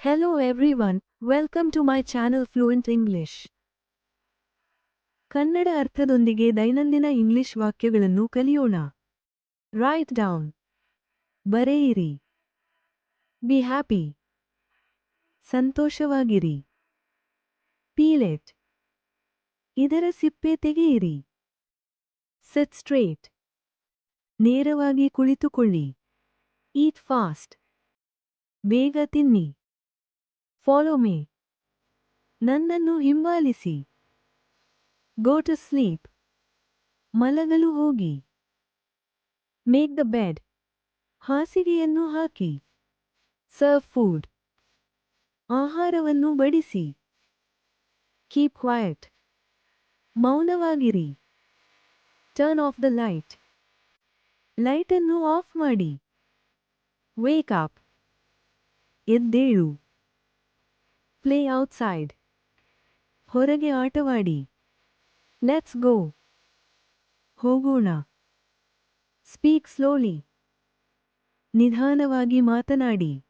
Hello everyone, welcome to my channel Fluent English. Kannada ಅರ್ಥದೊಂದಿಗೆ ದೈನಂದಿನ English ವಾಕ್ಯಗಳನ್ನು ಕಲಿಯೋಣ. Write down. ಬರೆಯಿರಿ. Be happy. ಸಂತೋಷವಾಗಿರಿ. Peel it. ಇದರ ಸಿಪ್ಪೆ ತೆಗೆಯಿರಿ. Sit straight. ನೇರವಾಗಿ ಕುಳಿತುಕೊಳ್ಳಿ. Eat fast. ಬೇಗ ತಿನ್ನಿ. Follow me. ನನ್ನನ್ನು ಹಿಂಬಾಲಿಸಿ. Go to sleep. ಮಲಗಲು ಹೋಗಿ. Make the bed. ಹಾಸಿಗೆಯನ್ನು ಹಾಕಿ. Serve food. ಆಹಾರವನ್ನು ಬಡಿಸಿ. Keep quiet. ಮೌನವಾಗಿರಿ. Turn off the light. ಲೈಟನ್ನು ಆಫ್ ಮಾಡಿ. Wake up. ಎದ್ದೇಳು. Play outside. ಹೊರಗೆ ಆಟವಾಡಿ. Let's go. ಹೋಗೋಣ. Speak slowly. ನಿಧಾನವಾಗಿ ಮಾತನಾಡಿ.